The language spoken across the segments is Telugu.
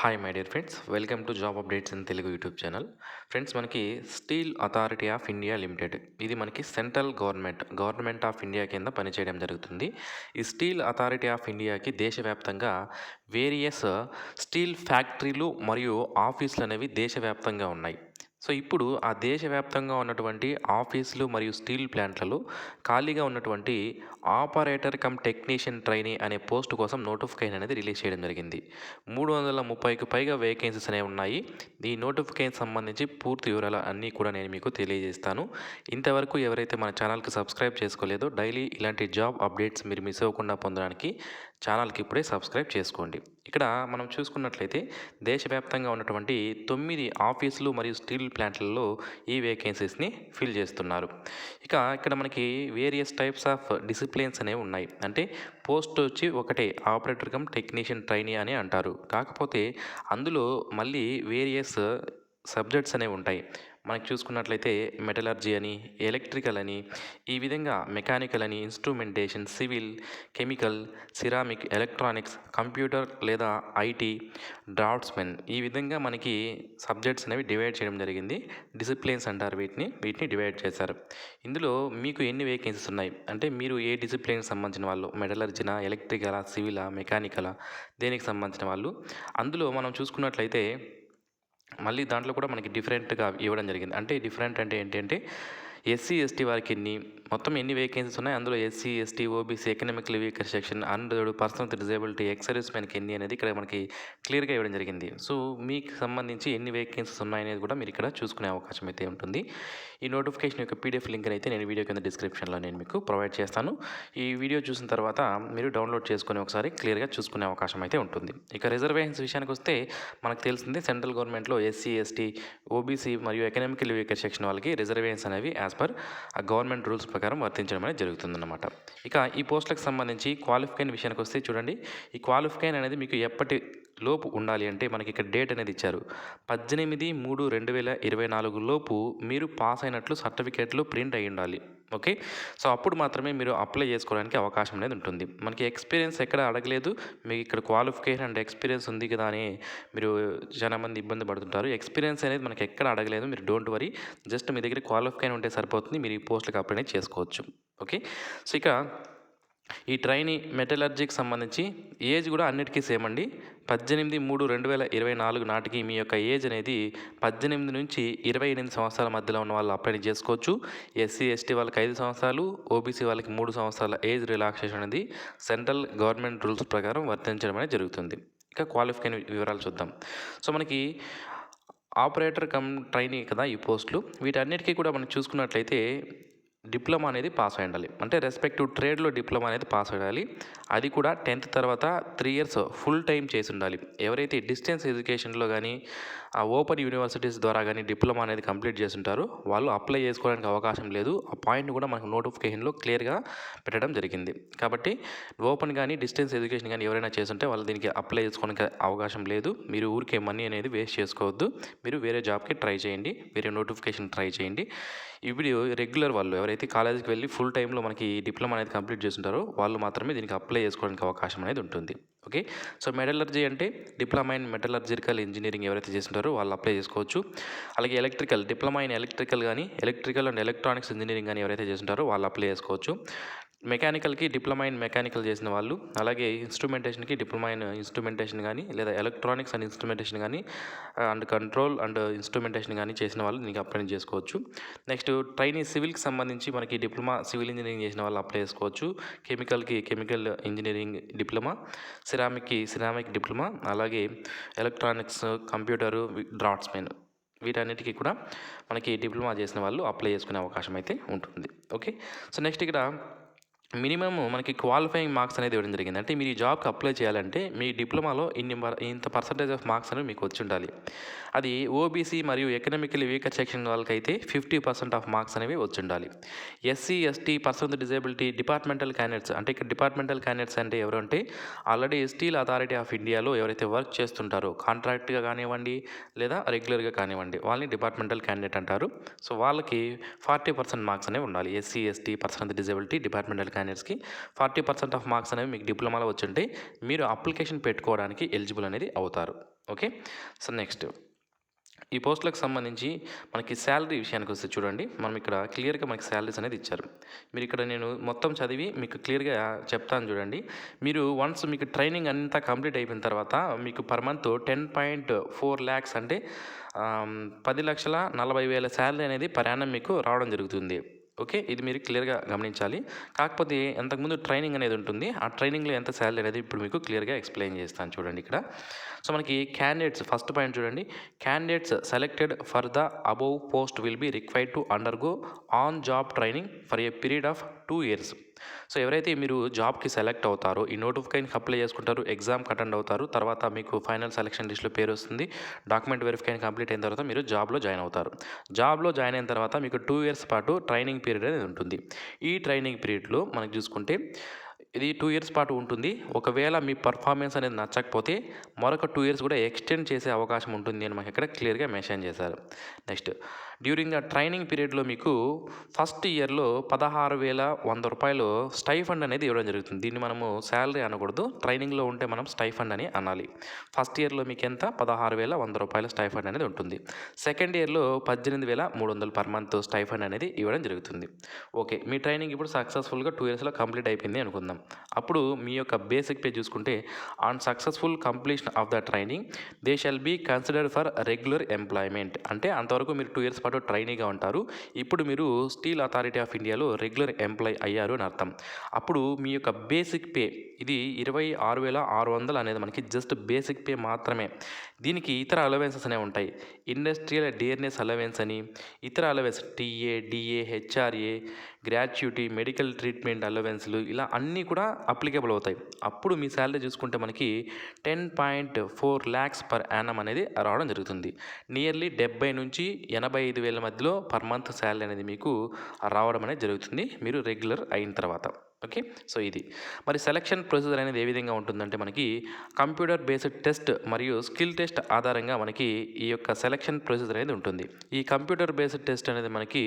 Hi my dear friends, welcome to job updates in Telugu YouTube channel. Friends, మనకి steel authority of India limited ఇది మనకి సెంట్రల్ గవర్నమెంట్ ఆఫ్ ఇండియా కింద పనిచేయడం జరుగుతుంది. ఈ స్టీల్ అథారిటీ ఆఫ్ ఇండియాకి దేశవ్యాప్తంగా వేరియస్ స్టీల్ ఫ్యాక్టరీలు మరియు ఆఫీసులు అనేవి దేశవ్యాప్తంగా ఉన్నాయి. సో ఇప్పుడు ఆ దేశవ్యాప్తంగా ఉన్నటువంటి ఆఫీసులు మరియు స్టీల్ ప్లాంట్లలో ఖాళీగా ఉన్నటువంటి ఆపరేటర్ కమ్ టెక్నీషియన్ ట్రైనీ అనే పోస్ట్ కోసం నోటిఫికేషన్ అనేది రిలీజ్ చేయడం జరిగింది. 330కి పైగా వేకెన్సీస్ అనేవి ఉన్నాయి. ఈ నోటిఫికేషన్ సంబంధించి పూర్తి వివరాలు అన్నీ కూడా నేను మీకు తెలియజేస్తాను. ఇంతవరకు ఎవరైతే మన ఛానల్కి సబ్స్క్రైబ్ చేసుకోలేదో డైలీ ఇలాంటి జాబ్ అప్డేట్స్ మీరు మిస్ అవ్వకుండా పొందడానికి ఛానల్కి ఇప్పుడే సబ్స్క్రైబ్ చేసుకోండి. ఇక్కడ మనం చూసుకున్నట్లయితే దేశవ్యాప్తంగా ఉన్నటువంటి 9 ఆఫీసులు మరియు స్టీల్ ప్లాంట్లలో ఈ వేకెన్సీస్ని ఫిల్ చేస్తున్నారు. ఇక్కడ మనకి వేరియస్ టైప్స్ ఆఫ్ డిసిప్లిన్స్ అనేవి ఉన్నాయి. అంటే పోస్ట్ వచ్చి ఒకటే ఆపరేటర్ కమ్ టెక్నీషియన్ ట్రైనీ అని అంటారు. కాకపోతే అందులో మళ్ళీ వేరియస్ సబ్జెక్ట్స్ అనేవి ఉంటాయి. మనకి చూసుకున్నట్లయితే మెటలర్జీ అని, ఎలక్ట్రికల్ అని, ఈ విధంగా మెకానికల్ అని, instrumentation, civil, chemical, ceramic, electronics, computer లేదా ఐటీ, డ్రాఫ్ట్స్మెన్, ఈ విధంగా మనకి సబ్జెక్ట్స్ అనేవి డివైడ్ చేయడం జరిగింది. డిసిప్లిన్స్ అంటారు వీటిని డివైడ్ చేశారు. ఇందులో మీకు ఎన్ని వేకెన్సీస్ ఉన్నాయి అంటే మీరు ఏ డిసిప్లిన్కి సంబంధించిన వాళ్ళు, మెటలర్జీనా, ఎలక్ట్రికలా, సివిలా, మెకానికలా, దేనికి సంబంధించిన వాళ్ళు. అందులో మనం చూసుకున్నట్లయితే మళ్ళీ దాంట్లో కూడా మనకి డిఫరెంట్గా ఇవ్వడం జరిగింది. అంటే డిఫరెంట్ అంటే ఏంటి అంటే ఎస్సీ ఎస్టీ వారికి మొత్తం ఎన్ని వేకెన్సీస్ ఉన్నాయి, అందులో SC ST OBC economically weaker section unreserved person with disability ex service మెన్కి ఎన్ని అనేది ఇక్కడ మనకి క్లియర్గా ఇవ్వడం జరిగింది. సో మీకు సంబంధించి ఎన్ని వేకెన్సీస్ ఉన్నాయనేది కూడా మీరు ఇక్కడ చూసుకునే అవకాశం అయితే ఉంటుంది. ఈ నోటిఫికేషన్ యొక్క పీడిఎఫ్ లింక్ అయితే నేను వీడియో కింద డిస్క్రిప్షన్లో నేను మీకు ప్రొవైడ్ చేస్తాను. ఈ వీడియో చూసిన తర్వాత మీరు డౌన్లోడ్ చేసుకుని ఒకసారి క్లియర్గా చూసుకునే అవకాశం అయితే ఉంటుంది. ఇక రిజర్వేషన్స్ విషయానికి వస్తే మనకు తెలిసిందే సెంట్రల్ గవర్నమెంట్లో ఎస్సీ ఎస్టీ ఓబీసీ మరియు ఎకనామికల్ వీకర్ సెక్షన్ వాళ్ళకి రిజర్వేషన్స్ అనేవి యాజ్ పర్ ఆ గవర్నమెంట్ రూల్స్ ప్రకారం వర్తించడం అనేది జరుగుతుందన్నమాట. ఇక ఈ పోస్టులకు సంబంధించి క్వాలిఫికేషన్ విషయానికి వస్తే చూడండి, ఈ క్వాలిఫికేషన్ అనేది మీకు ఎప్పటి లోపు ఉండాలి అంటే మనకి ఇక్కడ డేట్ అనేది ఇచ్చారు. 18/3/2024 లోపు మీరు పాస్ అయినట్లు సర్టిఫికేట్లు ప్రింట్ అయ్యి ఉండాలి. ఓకే, సో అప్పుడు మాత్రమే మీరు అప్లై చేసుకోవడానికి అవకాశం అనేది ఉంటుంది. మనకి ఎక్స్పీరియన్స్ ఎక్కడ అడగలేదు. మీకు ఇక్కడ క్వాలిఫికేషన్ అండ్ ఎక్స్పీరియన్స్ ఉంది కదా అని మీరు చాలా మంది ఇబ్బంది పడుతుంటారు. ఎక్స్పీరియన్స్ అనేది మనకి ఎక్కడ అడగలేదు. మీరు డోంట్ వరీ, జస్ట్ మీ దగ్గర క్వాలిఫికేషన్ ఉంటే సరిపోతుంది. మీరు ఈ పోస్టులకు అప్లై చేసుకోవచ్చు. ఓకే, సో ఇక ఈ ట్రైనీ మెటలర్జీకి సంబంధించి ఏజ్ కూడా అన్నిటికీ సేమ్ అండి. 18/3/2024 నాటికి మీ యొక్క ఏజ్ అనేది 18 నుంచి 28 సంవత్సరాల మధ్యలో ఉన్న వాళ్ళు అప్లై చేసుకోవచ్చు. ఎస్సీ ఎస్టీ వాళ్ళకి 5 సంవత్సరాలు, ఓబీసీ వాళ్ళకి 3 సంవత్సరాల ఏజ్ రిలాక్సేషన్ అనేది సెంట్రల్ గవర్నమెంట్ రూల్స్ ప్రకారం వర్తించడం అనేది జరుగుతుంది. ఇక క్వాలిఫికేషన్ వివరాలు చూద్దాం. సో మనకి ఆపరేటర్ కమ్ ట్రైనీ కదా ఈ పోస్టులు. వీటన్నిటికీ కూడా మనం చూసుకున్నట్లయితే డిప్లొమా అనేది పాస్ అయి ఉండాలి. అంటే రెస్పెక్టివ్ ట్రేడ్లో డిప్లొమా అనేది పాస్ అయ్యాలి. అది కూడా 10th తర్వాత 3 ఇయర్స్ ఫుల్ టైం చేసి ఉండాలి. ఎవరైతే డిస్టెన్స్ ఎడ్యుకేషన్లో కానీ ఆ ఓపెన్ యూనివర్సిటీస్ ద్వారా కానీ డిప్లొమా అనేది కంప్లీట్ చేసి ఉంటారో వాళ్ళు అప్లై చేసుకోవడానికి అవకాశం లేదు. ఆ పాయింట్ కూడా మనకు నోటిఫికేషన్లో క్లియర్గా పెట్టడం జరిగింది. కాబట్టి ఓపెన్ కానీ డిస్టెన్స్ ఎడ్యుకేషన్ కానీ ఎవరైనా చేస్తుంటే వాళ్ళు దీనికి అప్లై చేసుకోవడానికి అవకాశం లేదు. మీరు ఊరికే మనీ అనేది వేస్ట్ చేసుకోవద్దు. మీరు వేరే జాబ్కి ట్రై చేయండి, వేరే నోటిఫికేషన్ ట్రై చేయండి. ఇప్పుడు రెగ్యులర్ వాళ్ళు ఎవరైతే కాలేజీకి వెళ్ళి ఫుల్ టైంలో మనకి డిప్లొమా అనేది కంప్లీట్ చేస్తుంటారో వాళ్ళు మాత్రమే దీనికి అప్లై చేసుకోవడానికి అవకాశం అనేది ఉంటుంది. ఓకే, సో మెటలర్జీ అంటే డిప్లొమా ఇన్ మెటలర్జికల్ ఇంజనీరింగ్ ఎవరైతే చేస్తుంటారో వాళ్ళు అప్లై చేసుకోవచ్చు. అలాగే ఎలక్ట్రికల్ డిప్లొమా ఇన్ ఎలక్ట్రికల్ కానీ ఎలక్ట్రికల్ అండ్ ఎలక్ట్రానిక్స్ ఇంజనీరింగ్ కానీ ఎవరైతే చేస్తుంటారో వాళ్ళు అప్లై చేసుకోవచ్చు. మెకానికల్కి డిప్లొమా ఇన్ మెకానికల్ చేసిన వాళ్ళు, అలాగే ఇన్స్ట్రుమెంటేషన్కి డిప్లొమా ఇన్ ఇన్స్ట్రుమెంటేషన్ కానీ లేదా ఎలక్ట్రానిక్స్ అండ్ ఇన్స్ట్రుమెంటేషన్ కానీ అండ్ కంట్రోల్ అండ్ ఇన్స్ట్రుమెంటేషన్ కానీ చేసిన వాళ్ళు దీనికి అప్లై చేసుకోవచ్చు. నెక్స్ట్ ట్రైనీ సివిల్కి సంబంధించి మనకి డిప్లొమా సివిల్ ఇంజనీరింగ్ చేసిన వాళ్ళు అప్లై చేసుకోవచ్చు. కెమికల్కి కెమికల్ ఇంజనీరింగ్ డిప్లొమా, సిరామిక్కి సిరామిక్ డిప్లొమా, అలాగే ఎలక్ట్రానిక్స్, కంప్యూటరు, డ్రాఫ్ట్స్మెన్ వీటన్నిటికీ కూడా మనకి డిప్లొమా చేసిన వాళ్ళు అప్లై చేసుకునే అవకాశం అయితే ఉంటుంది. ఓకే, సో నెక్స్ట్ ఇక్కడ మినిమమ్ మనకి క్వాలిఫైయింగ్ మార్క్స్ అనేది ఇవ్వడం జరిగింది. అంటే మీరు ఈ జాబ్కి అప్లై చేయాలంటే మీ డిప్లొమాలో ఇంత పర్సంటేజ్ ఆఫ్ మార్క్స్ అనేవి మీకు వచ్చి ఉండాలి. అది ఓబీసీ మరియు ఎకనామికలీ వీకర్ సెక్షన్ వాళ్ళకైతే 50% ఆఫ్ మార్క్స్ అనేవి వచ్చి ఉండాలి. SC ST person with disability departmental candidates అంటే ఇక్కడ డిపార్ట్మెంటల్ క్యాండిడేట్స్ అంటే ఎవరు అంటే ఆల్రెడీ స్టీల్ అథారిటీ ఆఫ్ ఇండియాలో ఎవరైతే వర్క్ చేస్తుంటారో కాంట్రాక్ట్గా కానివ్వండి లేదా రెగ్యులర్గా కానివ్వండి వాళ్ళని డిపార్ట్మెంటల్ క్యాండిడేట్ అంటారు. సో వాళ్ళకి 40% మార్క్స్ అనేవి ఉండాలి. SC ST person with disability departmental క్యాండిడేట్స్కి 40% ఆఫ్ మార్క్స్ అనేవి మీకు డిప్లొమాలో వచ్చుంటే మీరు అప్లికేషన్ పెట్టుకోవడానికి ఎలిజిబుల్ అనేది అవుతారు. ఓకే. సో నెక్స్ట్ ఈ పోస్టులకు సంబంధించి మనకి శాలరీ విషయానికి వస్తే చూడండి, మనం ఇక్కడ క్లియర్గా మనకి శాలరీస్ అనేది ఇచ్చారు. మీరు ఇక్కడ నేను మొత్తం చదివి మీకు క్లియర్గా చెప్తాను చూడండి. మీరు వన్స్ మీకు ట్రైనింగ్ అంతా కంప్లీట్ అయిపోయిన తర్వాత మీకు పర్ మంత్ 10.4 lakhs అంటే 10,40,000 శాలరీ అనేది పర్ యానం మీకు రావడం జరుగుతుంది. ఓకే. ఇది మీరు క్లియర్గా గమనించాలి. కాకపోతే అంతకుముందు ట్రైనింగ్ అనేది ఉంటుంది. ఆ ట్రైనింగ్లో ఎంత శాలరీ అనేది ఇప్పుడు మీకు క్లియర్గా ఎక్స్ప్లెయిన్ చేస్తాను చూడండి ఇక్కడ. సో మనకి క్యాండిడేట్స్ ఫస్ట్ పాయింట్ చూడండి, candidates selected for the above post will be required to undergo on job training for a period of 2 years. So ఎవరైతే మీరు జాబ్కి సెలెక్ట్ అవుతారో ఈ నోటిఫికేషన్కి అప్లై చేసుకుంటారు, ఎగ్జామ్కి అటెండ్ అవుతారు, తర్వాత మీకు ఫైనల్ సెలక్షన్ లిస్ట్లో పేరు వస్తుంది, డాక్యుమెంట్ వెరిఫికేషన్ కంప్లీట్ అయిన తర్వాత మీరు జాబ్లో జాయిన్ అవుతారు. జాబ్లో జాయిన్ అయిన తర్వాత మీకు 2 years పాటు ట్రైనింగ్ పీరియడ్ అనేది ఉంటుంది. ఈ ట్రైనింగ్ పీరియడ్లో మనకి చూసుకుంటే ఇది 2 years పాటు ఉంటుంది. ఒకవేళ మీ పర్ఫార్మెన్స్ అనేది నచ్చకపోతే మరొక 2 years కూడా ఎక్స్టెండ్ చేసే అవకాశం ఉంటుంది అని మనకి ఇక్కడ క్లియర్గా మెన్షన్ చేశారు. నెక్స్ట్ డ్యూరింగ్ ద ట్రైనింగ్ పీరియడ్లో మీకు ఫస్ట్ ఇయర్లో 16,100 రూపాయలు స్టైఫండ్ అనేది ఇవ్వడం జరుగుతుంది. దీన్ని మనము శాలరీ అనకూడదు, ట్రైనింగ్లో ఉంటే మనం స్టైఫండ్ అని అనాలి. ఫస్ట్ ఇయర్లో మీకు ఎంత 16,100 రూపాయల స్టైఫండ్ అనేది ఉంటుంది. సెకండ్ ఇయర్లో 18,300 పర్ మంత్ స్టైఫండ్ అనేది ఇవ్వడం జరుగుతుంది. ఓకే. మీ ట్రైనింగ్ ఇప్పుడు సక్సెస్ఫుల్గా 2 yearsలో కంప్లీట్ అయిపోయింది అనుకుందాం. అప్పుడు మీ యొక్క బేసిక్ పే చూసుకుంటే on successful completion of the training they shall be considered for regular employment. అంటే అంతవరకు మీరు 2 years పాటు ట్రైనీగా ఉంటారు. ఇప్పుడు మీరు స్టీల్ అథారిటీ ఆఫ్ ఇండియాలో రెగ్యులర్ ఎంప్లాయ్ అయ్యారు అని అర్థం. అప్పుడు మీ యొక్క బేసిక్ పే ఇది 26,600 అనేది మనకి జస్ట్ బేసిక్ పే మాత్రమే. దీనికి ఇతర అలవెన్సెస్ అనేవి ఉంటాయి. ఇండస్ట్రియల్ డియర్నెస్ అలవెన్స్ అని, ఇతర allowance TA, DA, HRA, gratuity, medical treatment అలవెన్స్లు ఇలా అన్నీ కూడా అప్లికేబుల్ అవుతాయి. అప్పుడు మీ శాలరీ చూసుకుంటే మనకి 10.4 lakhs పర్ యానం అనేది రావడం జరుగుతుంది. నియర్లీ 70 నుంచి 85,000 మధ్యలో పర్ మంత్ శాలరీ అనేది మీకు రావడం అనేది జరుగుతుంది మీరు రెగ్యులర్ అయిన తర్వాత. ఓకే. సో ఇది మరి సెలక్షన్ ప్రొసీజర్ అనేది ఏ విధంగా ఉంటుందంటే మనకి కంప్యూటర్ బేస్డ్ టెస్ట్ మరియు స్కిల్ టెస్ట్ ఆధారంగా మనకి ఈ యొక్క సెలక్షన్ ప్రొసీజర్ అనేది ఉంటుంది. ఈ కంప్యూటర్ బేస్డ్ టెస్ట్ అనేది మనకి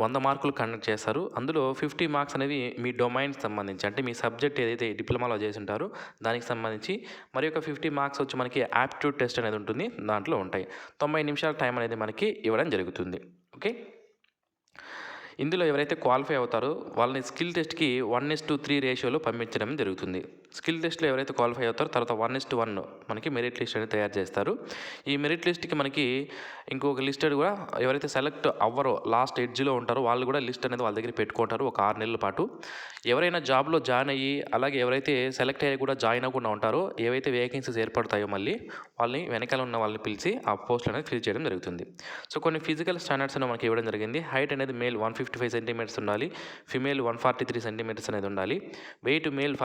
100 మార్కులు కండక్ట్ చేస్తారు. అందులో 50 మార్క్స్ అనేవి మీ డొమైన్కి సంబంధించి అంటే మీ సబ్జెక్ట్ ఏదైతే డిప్లొమాలో చేసి ఉంటారో దానికి సంబంధించి, మరి ఒక 50 మార్క్స్ వచ్చి మనకి యాప్టిట్యూడ్ టెస్ట్ అనేది ఉంటుంది, దాంట్లో ఉంటాయి. 90 నిమిషాల టైం అనేది మనకి ఇవ్వడం జరుగుతుంది. ఓకే. ఇందులో ఎవరైతే క్వాలిఫై అవుతారో వాళ్ళని స్కిల్ టెస్ట్కి 1:3 రేషియోలో పంపించడం జరుగుతుంది. స్కిల్ టెస్ట్లో ఎవరైతే క్వాలిఫై అవుతారో తర్వాత 1:1 మనకి మెరిట్ లిస్ట్ అనేది తయారు చేస్తారు. ఈ మెరిట్ లిస్ట్కి మనకి ఇంకొక లిస్టెడ్ కూడా ఎవరైతే సెలెక్ట్ అవ్వరో లాస్ట్ ఎడ్జ్లో ఉంటారో వాళ్ళు కూడా లిస్ట్ అనేది వాళ్ళ దగ్గర పెట్టుకుంటారు ఒక 6 నెలల పాటు. ఎవరైనా జాబ్లో జాయిన్ అయ్యి అలాగే ఎవరైతే సెలెక్ట్ అయ్యి కూడా జాయిన్ అవ్వకుండా ఉంటారో ఏవైతే వేకెన్సీస్ ఏర్పడతాయో మళ్ళీ వాళ్ళని వెనకాల ఉన్న వాళ్ళని పిలిచి ఆ పోస్టులు అనేది ఫిల్ చేయడం జరుగుతుంది. సో కొన్ని ఫిజికల్ స్టాండర్డ్స్ మనకి ఇవ్వడం జరిగింది. హైట్ అనేది మేల్ 155 సెంటీమీటర్స్ ఉండాలి, ఫిమేల్ 143 సెంటీమీటర్స్ అనేది ఉండాలి, వెయిట్ మేల్